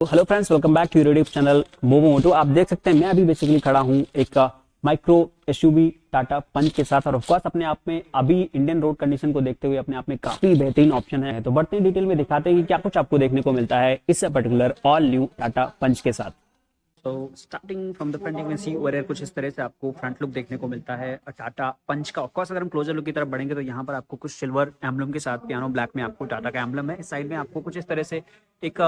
तो hello friends, welcome back to YouTube channel मोमो मोटो। आप देख सकते हैं मैं अभी बेसिकली खड़ा हूं एक माइक्रो एसयूवी टाटा पंच के साथ, और ऑफकोर्स अपने आप में अभी इंडियन रोड कंडीशन को देखते हुए अपने आप में काफी बेहतरीन ऑप्शन है। तो बढ़ते हैं डिटेल में, दिखाते हैं कि क्या कुछ आपको देखने को मिलता है इस पर्टिकुलर ऑल न्यू टाटा पंच के साथ। तो starting from the front you can see over कुछ इस तरह से आपको फ्रंट लुक देखने को मिलता है टाटा पंच का। ऑफकोर्स अगर हम क्लोजर लुक की तरफ बढ़ेंगे तो यहाँ पर आपको कुछ सिल्वर एम्बलम के साथ पियानो ब्लैक में आपको टाटा का एम्बलम है। इस साइड में आपको कुछ इस तरह से एक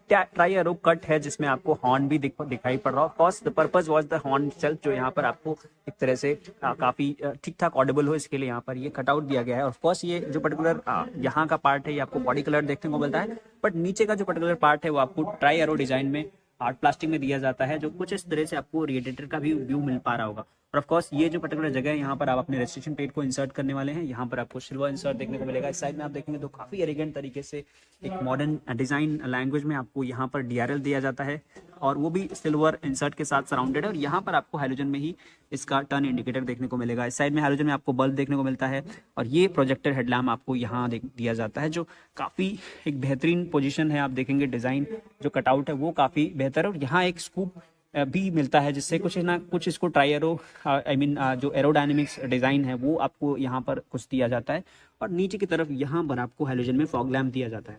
ट्राई एरो कट है जिसमें आपको हॉर्न भी दिखाई पड़ रहा है। Of course the purpose was the horn self, जो यहाँ पर आपको एक तरह से काफी ठीक ठाक ऑडिबल हो, इसके लिए यहाँ पर ये कटआउट दिया गया है। ऑफकोर्स ये जो पर्टिकुलर यहाँ का पार्ट है ये आपको बॉडी कलर देखने को मिलता है, बट नीचे का जो पर्टिकुलर पार्ट है वो आपको ट्राई एरो डिजाइन में आर्ट प्लास्टिक में दिया जाता है, जो कुछ इस तरह से आपको रेडिएटर का भी व्यू मिल पा रहा होगा। और ऑफ कोर्स ये जो पर्टिकुलर जगह है यहाँ पर आप अपने रजिस्ट्रेशन प्लेट को इंसर्ट करने वाले हैं, यहाँ पर आपको सिल्वर इंसर्ट देखने को मिलेगा। इस साइड में आप देखेंगे तो काफी एलिगेंट तरीके से एक मॉडर्न डिजाइन लैंग्वेज में आपको यहाँ पर डीआरएल दिया जाता है, और वो भी सिल्वर इंसर्ट के साथ सराउंडेड है। और यहाँ पर आपको हाइलोजन में ही इसका टर्न इंडिकेटर देखने को मिलेगा। इस साइड में हाइलोजन में आपको बल्ब देखने को मिलता है, और ये प्रोजेक्टर हेडलैम्प आपको यहाँ दिया जाता है, जो काफी एक बेहतरीन पोजीशन है। आप देखेंगे डिजाइन जो कटआउट है वो काफी बेहतर है, और यहाँ एक स्कूप भी मिलता है जिससे कुछ ना कुछ इसको ट्राई एरो जो एरोडायनेमिक्स डिजाइन है वो आपको यहाँ पर कुछ दिया जाता है। और नीचे की तरफ यहाँ पर आपको हाइलोजन में फॉग लैम्प दिया जाता है।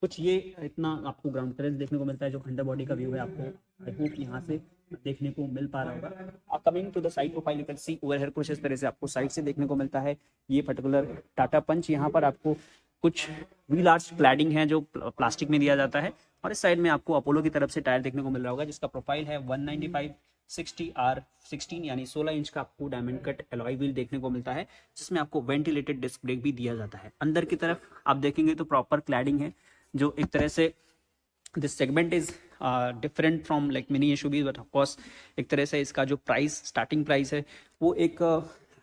कुछ ये इतना आपको ग्राउंड क्लियरेंस देखने को मिलता है। जो अंडर बॉडी का व्यू है आपको आई होप यहाँ से देखने को मिल पा रहा होगा। Coming to the side profile you can see over here कुछ इस तरह से आपको साइड से देखने को मिलता है ये पर्टिकुलर टाटा पंच। यहाँ पर आपको कुछ व्हील आर्च क्लैडिंग है जो प्लास्टिक में दिया जाता है, और इस साइड में आपको अपोलो की तरफ से टायर देखने को मिल रहा होगा जिसका प्रोफाइल है 195/60R16 यानी 16 इंच का आपको डायमंड कट एलॉय व्हील देखने को मिलता है, जिसमें आपको वेंटिलेटेड डिस्क ब्रेक भी दिया जाता है। अंदर की तरफ आप देखेंगे तो प्रॉपर क्लैडिंग है, जो एक तरह से this segment is different from like mini SUV, but of course एक तरह से इसका जो प्राइस स्टार्टिंग प्राइस है वो एक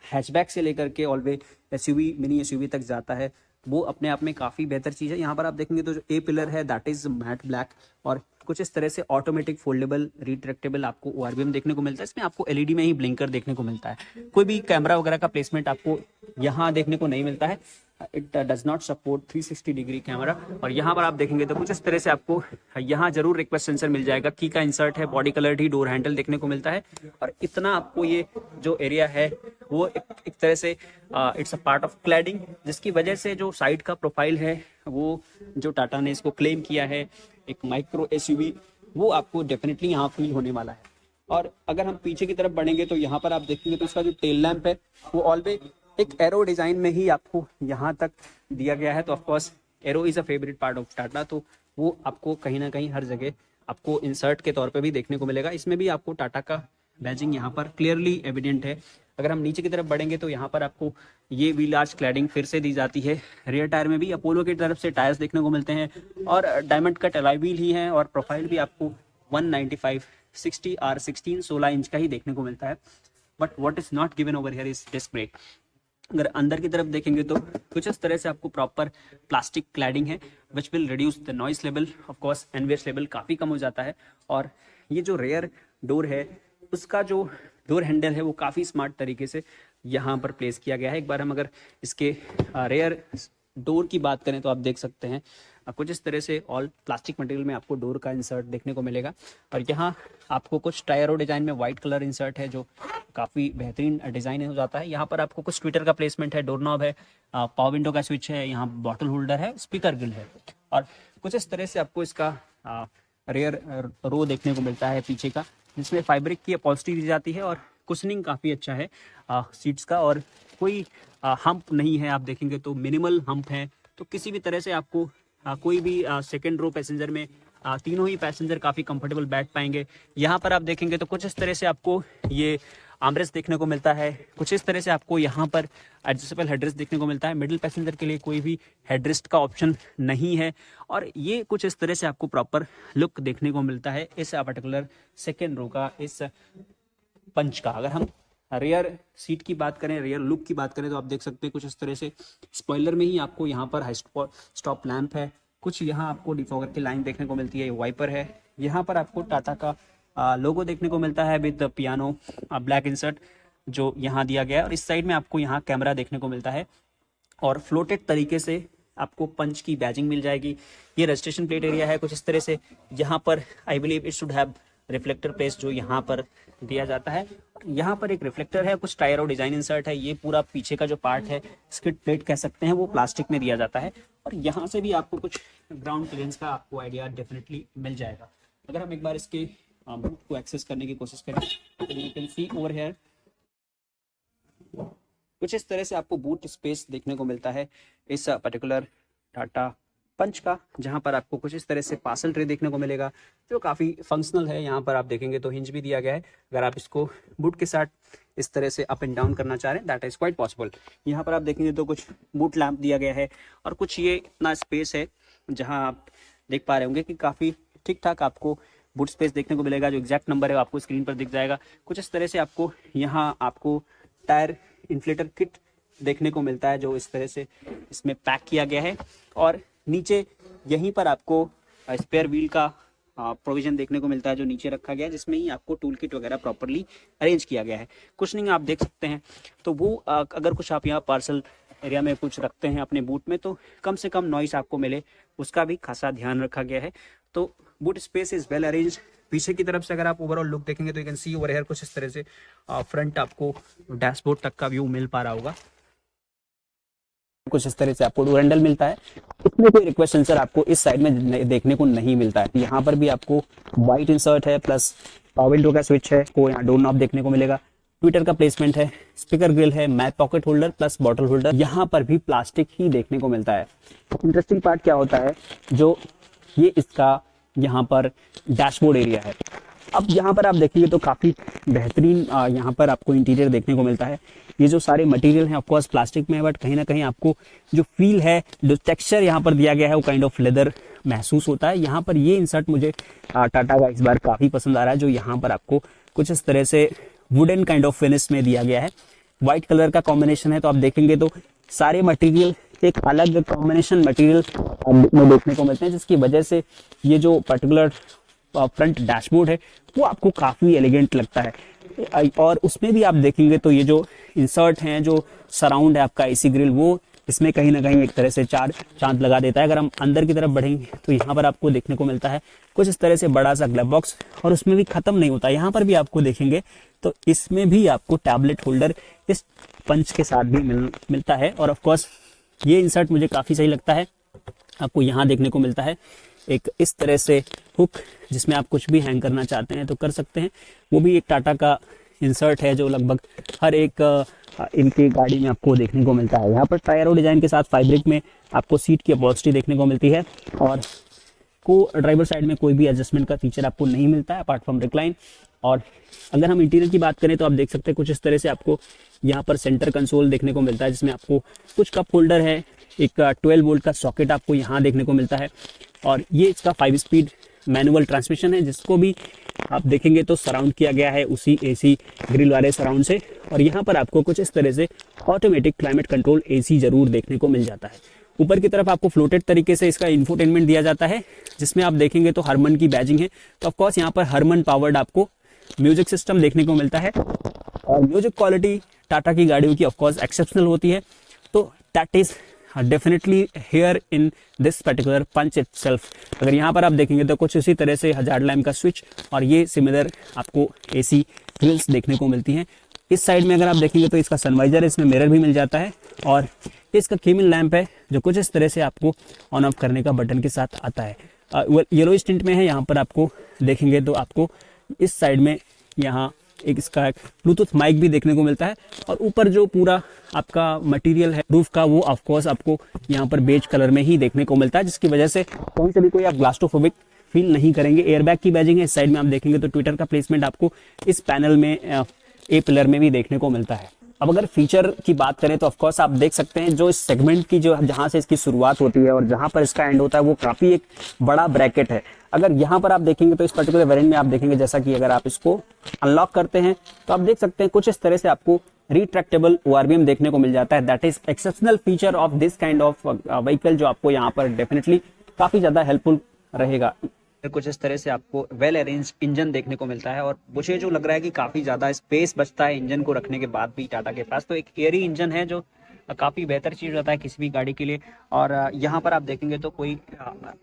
हैचबैक से लेकर के ऑलवे एसयूवी मिनी एसयूवी तक जाता है। वो अपने आप में काफ़ी बेहतर चीज़ है। यहाँ पर आप देखेंगे तो जो ए पिलर है दैट इज मैट ब्लैक, और कुछ इस तरह से ऑटोमेटिक फोल्डेबल रिट्रैक्टेबल आपको ओआरबीएम देखने को मिलता है। इसमें आपको एलईडी में ही ब्लिंकर देखने को मिलता है। कोई भी कैमरा वगैरह का प्लेसमेंट आपको यहाँ देखने को नहीं मिलता है। It does not support 360 degree camera. और यहाँ पर आप देखेंगे तो कुछ इस तरह से आपको यहाँ जरूर रिक्वेस्ट सेंसर मिल जाएगा, की का इंसर्ट है, बॉडी कलर ही डोर हैंडल देखने को मिलता है। और इतना आपको ये जो एरिया है वो एक तरह से it's a part of cladding, जिसकी वजह से जो साइड का प्रोफाइल है वो जो टाटा ने इसको क्लेम किया है एक माइक्रो एसयूवी, वो आपको डेफिनेटली यहाँ फील होने वाला है। और अगर हम पीछे की तरफ बढ़ेंगे तो यहाँ पर आप देखेंगे तो इसका जो टेल लैंप है वो ऑलवे एक एरो डिजाइन में ही आपको यहाँ तक दिया गया है। तो of course arrow is a favourite part of Tata, तो वो आपको कहीं ना कहीं हर जगह आपको इंसर्ट के तौर पे भी देखने को मिलेगा। इसमें भी आपको टाटा का बैजिंग यहाँ पर क्लियरली एविडेंट है। अगर हम नीचे की तरफ बढ़ेंगे तो यहाँ पर आपको ये व्हील आर्च क्लैडिंग फिर से दी जाती है। रियर टायर में भी अपोलो की तरफ से टायर्स देखने को मिलते हैं, और डायमंड कट एलॉय व्हील ही है, और प्रोफाइल भी आपको 195/60R16 16 इंच का ही देखने को मिलता है। But what is not given over here is disc brake. अगर अंदर की तरफ देखेंगे तो कुछ इस तरह से आपको प्रॉपर प्लास्टिक क्लैडिंग है which will reduce the noise level. Of course NVS level काफ़ी कम हो जाता है। और ये जो रेयर डोर है उसका जो डोर हैंडल है वो काफ़ी स्मार्ट तरीके से यहाँ पर प्लेस किया गया है। एक बार हम अगर इसके रेयर डोर की बात करें तो आप देख सकते हैं कुछ इस तरह से ऑल प्लास्टिक मटेरियल में आपको डोर का इंसर्ट देखने को मिलेगा। और यहाँ आपको कुछ टायरो डिजाइन में वाइट कलर इंसर्ट है जो काफ़ी बेहतरीन डिजाइन हो जाता है। यहाँ पर आपको कुछ ट्विटर का प्लेसमेंट है, डोर नॉब है, पावर विंडो का स्विच है, यहाँ बॉटल होल्डर है, स्पीकर ग्रिल है, और कुछ इस तरह से आपको इसका रेयर रो देखने को मिलता है पीछे का, जिसमें फैब्रिक की अपॉल्स्ट्री दी जाती है, और कुशनिंग काफ़ी अच्छा है सीट्स का, और कोई हम्प नहीं है। आप देखेंगे तो मिनिमल हम्प है, तो किसी भी तरह से आपको कोई भी सेकेंड रो पैसेंजर में तीनों ही पैसेंजर काफ़ी कंफर्टेबल बैठ पाएंगे। यहाँ पर आप देखेंगे तो कुछ इस तरह से आपको ये आर्मरेस्ट देखने को मिलता है। कुछ इस तरह से आपको यहाँ पर एडजस्टेबल हेडरेस्ट देखने को मिलता है। मिडिल पैसेंजर के लिए कोई भी हेडरेस्ट का ऑप्शन नहीं है, और ये कुछ इस तरह से आपको प्रॉपर लुक देखने को मिलता है इस पर्टिकुलर सेकेंड रो का इस पंच का। अगर हम रेयर सीट की बात करें, रेयर लुक की बात करें, तो आप देख सकते हैं कुछ इस तरह से स्पॉइलर में ही आपको यहाँ पर हाई स्टॉप लैंप है, कुछ यहाँ आपको डिफॉगर की लाइन देखने को मिलती है, वाइपर है, यहाँ पर आपको टाटा का लोगो देखने को मिलता है विद पियानो ब्लैक इंसर्ट जो यहाँ दिया गया है, और इस साइड में आपको यहाँ कैमरा देखने को मिलता है, और फ्लोटेड तरीके से आपको पंच की बैजिंग मिल जाएगी। ये रजिस्ट्रेशन प्लेट एरिया है कुछ इस तरह से। यहाँ पर I believe it should have reflector place जो यहाँ पर दिया जाता है। यहाँ पर एक रिफ्लेक्टर है, कुछ टायर और डिजाइन इंसर्ट है। ये पूरा पीछे का जो पार्ट है, स्किड प्लेट कह सकते हैं, वो प्लास्टिक में दिया जाता है। और यहाँ से भी आपको कुछ ग्राउंड क्लियरेंस का आपको आइडिया डेफिनेटली मिल जाएगा। अगर हम एक बार इसके बूट को एक्सेस करने की कोशिश करें तो you can see over here कुछ इस तरह से आपको बूट स्पेस देखने को मिलता है इस पर्टिकुलर टाटा पंच का, जहां पर आपको कुछ इस तरह से पार्सल ट्रे देखने को मिलेगा जो काफ़ी फंक्शनल है। यहाँ पर आप देखेंगे तो हिंज भी दिया गया है। अगर आप इसको बूट के साथ इस तरह से अप एंड डाउन करना चाह रहे हैं दैट इज़ क्वाइट पॉसिबल। यहाँ पर आप देखेंगे तो कुछ बूट लैंप दिया गया है और कुछ ये इतना स्पेस है जहाँ आप देख पा रहे होंगे कि काफ़ी ठीक ठाक आपको बूट स्पेस देखने को मिलेगा। जो एग्जैक्ट नंबर है आपको स्क्रीन पर दिख जाएगा। कुछ इस तरह से आपको यहाँ आपको टायर इन्फ्लेटर किट देखने को मिलता है जो इस तरह से इसमें पैक किया गया है। और नीचे यहीं पर आपको स्पेयर व्हील का प्रोविजन देखने को मिलता है जो नीचे रखा गया है, जिसमें ही आपको टूल किट वगैरह प्रॉपर्ली अरेंज किया गया है। कुछ नहीं आप देख सकते हैं तो वो अगर कुछ आप यहाँ पार्सल एरिया में कुछ रखते हैं अपने बूट में तो कम से कम नॉइस आपको मिले उसका भी खासा ध्यान रखा गया है। तो boot space is well arrange. पीछे की तरफ से अगर आप ओवरऑल लुक देखेंगे तो you can see over here कुछ इस तरह से फ्रंट आपको डैशबोर्ड तक का व्यू मिल पा रहा होगा। कुछ इस तरह से आपको डोर हैंडल मिलता है। इसमें कोई रिक्वेस्ट सेंसर आपको इस साइड में देखने को नहीं मिलता है। यहाँ पर भी आपको वाइट इंसर्ट है प्लस पावर विंडो का स्विच है, को यहाँ डोर नॉब देखने को मिलेगा। ट्विटर का प्लेसमेंट है, स्पीकर ग्रिल है, map pocket holder plus bottle holder. यहाँ पर भी प्लास्टिक ही देखने को मिलता है। इंटरेस्टिंग पार्ट क्या होता है जो ये इसका यहाँ पर डैशबोर्ड एरिया है। अब यहाँ पर आप देखेंगे तो काफ़ी बेहतरीन यहाँ पर आपको इंटीरियर देखने को मिलता है। ये जो सारे मटेरियल हैं ऑफकोर्स प्लास्टिक में है, बट कहीं ना कहीं आपको जो फील है, जो टेक्सचर यहाँ पर दिया गया है वो काइंड ऑफ लेदर महसूस होता है। यहाँ पर ये इंसर्ट मुझे टाटा का इस बार काफ़ी पसंद आ रहा है, जो यहाँ पर आपको कुछ इस तरह से वुडन काइंड ऑफ फिनिश में दिया गया है। व्हाइट कलर का कॉम्बिनेशन है, तो आप देखेंगे तो सारे मटेरियल एक अलग कॉम्बिनेशन मटेरियल में देखने को मिलते हैं, जिसकी वजह से ये जो पर्टिकुलर फ्रंट डैशबोर्ड है वो आपको काफ़ी एलिगेंट लगता है। और उसमें भी आप देखेंगे तो ये जो इंसर्ट हैं, जो सराउंड है आपका एसी ग्रिल, वो इसमें कहीं ना कहीं एक तरह से चार चांद लगा देता है। अगर हम अंदर की तरफ बढ़ेंगे तो यहाँ पर आपको देखने को मिलता है कुछ इस तरह से बड़ा सा ग्लव बॉक्स, और उसमें भी खत्म नहीं होता। यहाँ पर भी आपको देखेंगे तो इसमें भी आपको टैबलेट होल्डर इस पंच के साथ भी मिलता है। और ऑफकोर्स ये इंसर्ट मुझे काफ़ी सही लगता है। आपको यहाँ देखने को मिलता है एक इस तरह से हुक, जिसमें आप कुछ भी हैंग करना चाहते हैं तो कर सकते हैं। वो भी एक टाटा का इंसर्ट है जो लगभग हर एक इनकी गाड़ी में आपको देखने को मिलता है। यहाँ पर टायर और डिजाइन के साथ फैब्रिक में आपको सीट की अपॉल्स्ट्री देखने को मिलती है, और को ड्राइवर साइड में कोई भी एडजस्टमेंट का फीचर आपको नहीं मिलता है अपार्ट फ्रॉम रिक्लाइन। और अगर हम इंटीरियर की बात करें तो आप देख सकते हैं कुछ इस तरह से आपको यहाँ पर सेंटर कंसोल देखने को मिलता है, जिसमें आपको कुछ कप होल्डर है, एक 12 वोल्ट का सॉकेट आपको यहाँ देखने को मिलता है। और ये इसका 5 स्पीड मैनुअल ट्रांसमिशन है, जिसको भी आप देखेंगे तो सराउंड किया गया है उसी एसी ग्रिल वाले सराउंड से। और यहाँ पर आपको कुछ इस तरह से ऑटोमेटिक क्लाइमेट कंट्रोल एसी जरूर देखने को मिल जाता है। ऊपर की तरफ आपको फ्लोटेड तरीके से इसका इंफोटेनमेंट दिया जाता है, जिसमें आप देखेंगे तो हरमन की बैजिंग है। तो ऑफकोर्स यहाँ पर हरमन पावर्ड आपको म्यूजिक सिस्टम देखने को मिलता है, और म्यूजिक क्वालिटी टाटा की गाड़ियों की ऑफकोर्स एक्सेप्शनल होती है। तो that is definitely here in this particular punch itself. अगर यहाँ पर आप देखेंगे तो कुछ इसी तरह से हजार्ड लैम्प का स्विच और ये सिमिलर आपको एसी ग्रिल्स देखने को मिलती हैं। इस साइड में अगर आप देखेंगे तो इसका सनवाइजर है, इसमें मिरर भी मिल जाता है, और इसका केबिन लैंप है जो कुछ इस तरह से आपको ऑन ऑफ करने का बटन के साथ आता है। येलो टिंट में है। यहाँ पर आपको देखेंगे तो आपको इस साइड में यहाँ एक इसका ब्लूटूथ माइक भी देखने को मिलता है। और ऊपर जो पूरा आपका मटेरियल है रूफ का, वो ऑफकोर्स आपको यहाँ पर बेज कलर में ही देखने को मिलता है, जिसकी वजह से कहीं से भी कोई आप ग्लास्ट्रोफोबिक फील नहीं करेंगे। एयरबैग की बैजिंग है। इस साइड में आप देखेंगे तो ट्विटर का प्लेसमेंट आपको इस पैनल में ए पिलर में भी देखने को मिलता है। अब अगर फीचर की बात करें तो ऑफकोर्स आप देख सकते हैं जो इस सेगमेंट की जो जहां से इसकी शुरुआत होती है और जहां पर इसका एंड होता है वो काफ़ी एक बड़ा ब्रैकेट है। अगर यहाँ पर आप देखेंगे तो इस पर्टिकुलर वेरिएंट में आप देखेंगे जैसा कि अगर आप इसको अनलॉक करते हैं तो आप देख सकते हैं कुछ इस तरह से आपको रिट्रैक्टेबल ORVM देखने को मिल जाता है। That is exceptional feature of this kind of vehicle, जो आपको यहाँ पर डेफिनेटली काफ़ी ज़्यादा हेल्पफुल रहेगा। कुछ इस तरह से आपको वेल अरेंज इंजन देखने को मिलता है, और मुझे जो लग रहा है कि काफ़ी ज़्यादा स्पेस बचता है इंजन को रखने के बाद भी टाटा के पास। तो एक एयरी इंजन है जो काफ़ी बेहतर चीज़ होता है किसी भी गाड़ी के लिए। और यहाँ पर आप देखेंगे तो कोई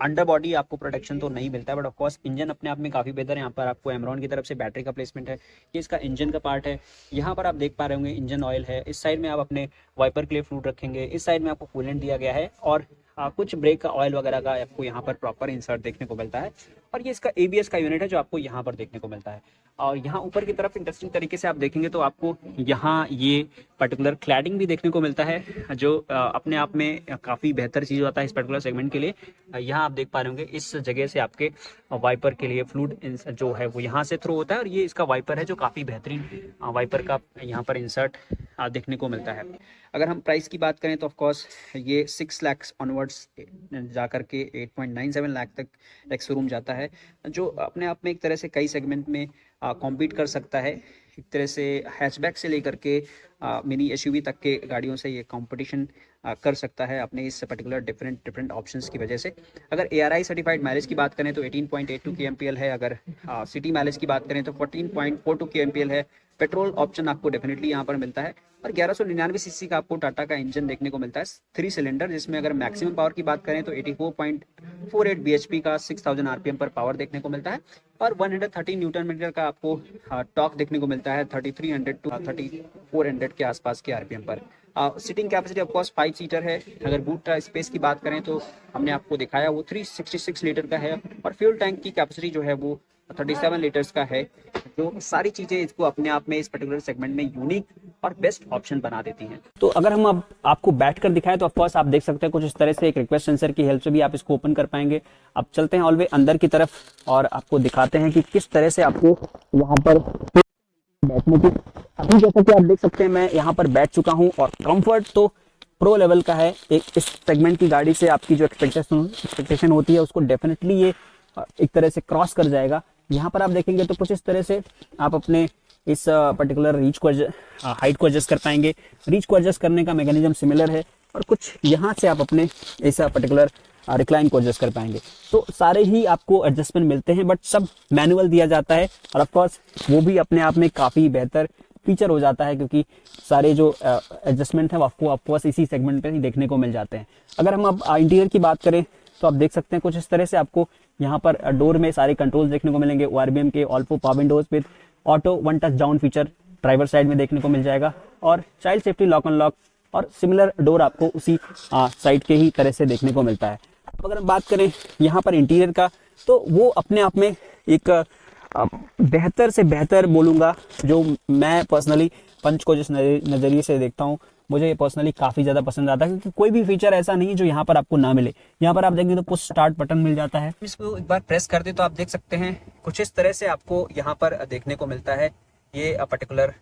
अंडर बॉडी आपको प्रोटेक्शन तो नहीं मिलता है, बट ऑफकोर्स इंजन अपने आप में काफ़ी बेहतर है। यहाँ पर आपको एमरॉन की तरफ से बैटरी का प्लेसमेंट है, ये इसका इंजन का पार्ट है। यहाँ पर आप देख पा रहे होंगे इंजन ऑयल है, इस साइड में आप अपने वाइपर के लिए फ्लूइड रखेंगे, इस साइड में आपको कूलेंट दिया गया है, और कुछ ब्रेक का ऑयल वगैरह का आपको यहाँ पर प्रॉपर इंसर्ट देखने को मिलता है। और ये इसका एबीएस का यूनिट है जो आपको यहाँ पर देखने को मिलता है। और यहाँ ऊपर की तरफ इंटरेस्टिंग तरीके से आप देखेंगे तो आपको यहाँ ये पर्टिकुलर क्लैडिंग भी देखने को मिलता है, जो अपने आप में काफ़ी बेहतर चीज़ होता है इस पर्टिकुलर सेगमेंट के लिए। यहाँ आप देख पा रहे होंगे इस जगह से आपके वाइपर के लिए फ्लूइड जो है वो यहाँ से थ्रू होता है, और ये इसका वाइपर है जो काफ़ी बेहतरीन वाइपर का यहाँ पर इंसर्ट देखने को मिलता है। अगर हम प्राइस की बात करें तो ऑफकोर्स ये 6 लाख ऑनवर्ड्स जा करके 8.97 लाख तक एक्स शोरूम जाता है, जो अपने आप में एक तरह से कई सेगमेंट में कॉम्पीट कर सकता है। एक तरह से हैचबैक से लेकर के मिनी एसयूवी तक के गाड़ियों से ये कंपटीशन कर सकता है अपने इस पर्टिकुलर डिफरेंट ऑप्शंस की वजह से। अगर ARI सर्टिफाइड माइलेज की बात करें तो 18.82 kmpl है, अगर सिटी माइलेज की बात करें तो 14.42 kmpl है। पेट्रोल ऑप्शन आपको डेफिनेटली यहाँ पर मिलता है, और 1199 सीसी का आपको टाटा का इंजन देखने को मिलता है 3 सिलेंडर, जिसमें अगर मैक्सिमम पावर की बात करें तो 84.48 bhp का 6000 RPM पर पावर देखने को मिलता है, और 130 न्यूटन मीटर का आपको टॉर्क देखने को मिलता है 3300 टू 3400 के आसपास के RPM पर। सीटिंग कैपेसिटी ऑफकोर्स 5 सीटर है। अगर बूट स्पेस की बात करें तो हमने आपको दिखाया वो 366 लीटर का है, और फ्यूल टैंक की कैपेसिटी जो है वो 37 लीटर्स का है, जो सारी चीज़ें इसको अपने आप में इस पर्टिकुलर सेगमेंट में यूनिक और बेस्ट ऑप्शन बना देती हैं। तो अगर हम अब आपको बैठ कर दिखाएं तो ऑफकोर्स आप देख सकते हैं कुछ इस तरह से एक रिक्वेस्ट सेंसर की हेल्प से भी आप इसको ओपन कर पाएंगे। अब चलते हैं ऑलवे अंदर की तरफ और आपको दिखाते हैं कि किस तरह से आपको यहाँ पर बैठने की। अभी जैसा कि आप देख सकते हैं मैं यहाँ पर बैठ चुका हूँ, और कंफर्ट तो प्रो लेवल का है। एक इस सेगमेंट की गाड़ी से आपकी जो एक्सपेक्टेशन होती है उसको डेफिनेटली ये एक तरह से क्रॉस कर जाएगा। यहाँ पर आप देखेंगे तो कुछ इस तरह से आप अपने इस पर्टिकुलर रीच को हाइट को एडजस्ट कर पाएंगे। रीच को एडजस्ट करने का मैकेनिज्म सिमिलर है, और कुछ यहाँ से आप अपने इस पर्टिकुलर रिक्लाइन को एडजस्ट कर पाएंगे। तो सारे ही आपको एडजस्टमेंट मिलते हैं, बट सब मैनुअल दिया जाता है, और ऑफकोर्स वो भी अपने आप में काफ़ी बेहतर फीचर हो जाता है, क्योंकि सारे जो एडजस्टमेंट है वो आपको ऑफकोर्स इसी सेगमेंट पे ही देखने को मिल जाते हैं। अगर हम अब इंटीरियर की बात करें तो आप देख सकते हैं कुछ इस तरह से आपको यहाँ पर डोर में सारे कंट्रोल्स देखने को मिलेंगे। ORBM के all 4 power Windows with auto 1 touch down feature driver side में देखने को मिल जाएगा, और चाइल्ड सेफ्टी लॉक अनलॉक और सिमिलर डोर आपको उसी साइड के ही तरह से देखने को मिलता है। अगर हम बात करें यहाँ पर इंटीरियर का, तो वो अपने आप में एक बेहतर से बेहतर बोलूँगा, जो मैं पर्सनली पंच को जिस नज़रिए से देखता हूँ मुझे ये पर्सनली काफ़ी ज़्यादा पसंद आता है, क्योंकि कोई भी फीचर ऐसा नहीं है जो यहाँ पर आपको ना मिले। यहाँ पर आप देखेंगे तो पुश स्टार्ट बटन मिल जाता है, इसको एक बार प्रेस कर दे तो आप देख सकते हैं कुछ इस तरह से आपको यहाँ पर देखने को मिलता है ये पर्टिकुलर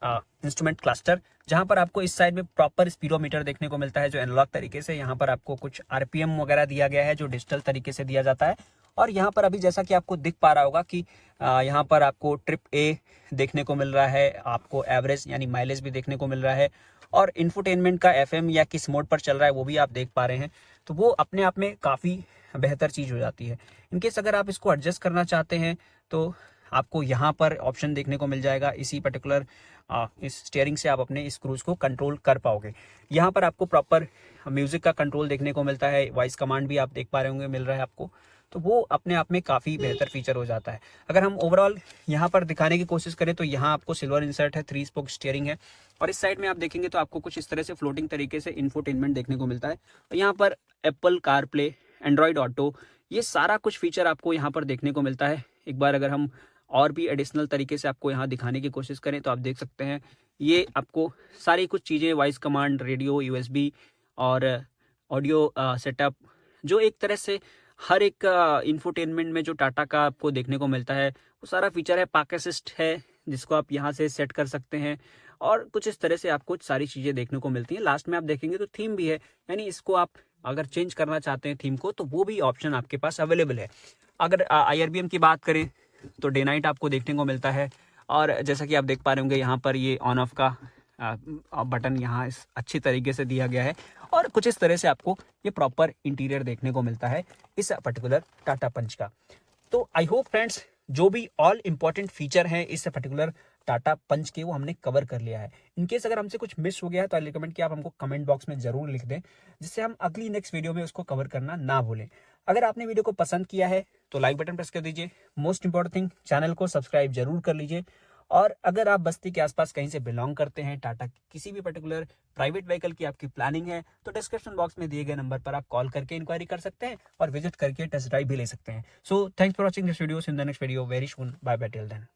इंस्ट्रूमेंट क्लस्टर, जहाँ पर आपको इस साइड में प्रॉपर स्पीडोमीटर देखने को मिलता है जो एनालॉग तरीके से। यहाँ पर आपको कुछ RPM वगैरह दिया गया है जो डिजिटल तरीके से दिया जाता है, और यहाँ पर अभी जैसा कि आपको दिख पा रहा होगा कि यहाँ पर आपको ट्रिप A देखने को मिल रहा है, आपको एवरेज यानी माइलेज भी देखने को मिल रहा है, और इंफोटेनमेंट का FM या किस मोड पर चल रहा है वो भी आप देख पा रहे हैं। तो वो अपने आप में काफ़ी बेहतर चीज़ हो जाती है। इनकेस अगर आप इसको एडजस्ट करना चाहते हैं तो आपको यहाँ पर ऑप्शन देखने को मिल जाएगा। इसी पर्टिकुलर इस स्टीयरिंग से आप अपने इस क्रूज को कंट्रोल कर पाओगे। यहाँ पर आपको प्रॉपर म्यूजिक का कंट्रोल देखने को मिलता है, वॉइस कमांड भी आप देख पा रहे होंगे मिल रहा है आपको, तो वो अपने आप में काफ़ी बेहतर फीचर हो जाता है। अगर हम ओवरऑल यहाँ पर दिखाने की कोशिश करें तो यहाँ आपको सिल्वर इंसर्ट है, 3 स्पोक स्टीयरिंग है, और इस साइड में आप देखेंगे तो आपको कुछ इस तरह से फ्लोटिंग तरीके से इंफोटेनमेंट देखने को मिलता है। और यहाँ पर एप्पल कारप्ले, एंड्रॉयड ऑटो, ये सारा कुछ फीचर आपको यहाँ पर देखने को मिलता है। एक बार अगर हम और भी एडिशनल तरीके से आपको यहाँ दिखाने की कोशिश करें तो आप देख सकते हैं ये आपको सारी कुछ चीज़ें, वॉइस कमांड, रेडियो, USB और ऑडियो सेटअप, जो एक तरह से हर एक इंफोटेनमेंट में जो टाटा का आपको देखने को मिलता है वो सारा फीचर है। पार्क असिस्ट है जिसको आप यहाँ से सेट कर सकते हैं, और कुछ इस तरह से आपको सारी चीज़ें देखने को मिलती हैं। लास्ट में आप देखेंगे तो थीम भी है, यानी इसको आप अगर चेंज करना चाहते हैं थीम को तो वो भी ऑप्शन आपके पास अवेलेबल है। अगर IRBM की बात करें तो डे नाइट आपको देखने को मिलता है, और जैसा कि आप देख पा रहे होंगे यहाँ पर ये ऑन ऑफ का बटन यहाँ इस अच्छी तरीके से दिया गया है, और कुछ इस तरह से आपको ये प्रॉपर इंटीरियर देखने को मिलता है इस पर्टिकुलर टाटा पंच का। तो आई होप फ्रेंड्स जो भी ऑल इंपॉर्टेंट फीचर हैं इस पर्टिकुलर टाटा पंच के वो हमने कवर कर लिया है। इनकेस अगर हमसे कुछ मिस हो गया है तो आई रिकमेंड कि आप हमको कमेंट बॉक्स में जरूर लिख दें, जिससे हम अगली नेक्स्ट वीडियो में उसको कवर करना ना भूलें। अगर आपने वीडियो को पसंद किया है तो लाइक बटन प्रेस कर दीजिए। मोस्ट इंपॉर्टेंट थिंग, चैनल को सब्सक्राइब जरूर कर लीजिए। और अगर आप बस्ती के आसपास कहीं से बिलोंग करते हैं, टाटा किसी भी पर्टिकुलर प्राइवेट व्हीकल की आपकी प्लानिंग है, तो डिस्क्रिप्शन बॉक्स में दिए गए नंबर पर आप कॉल करके इंक्वायरी कर सकते हैं और विजिट करके टेस्ट ड्राइव भी ले सकते हैं। So thanks for watching this video. In the next video very soon. Bye bye till then.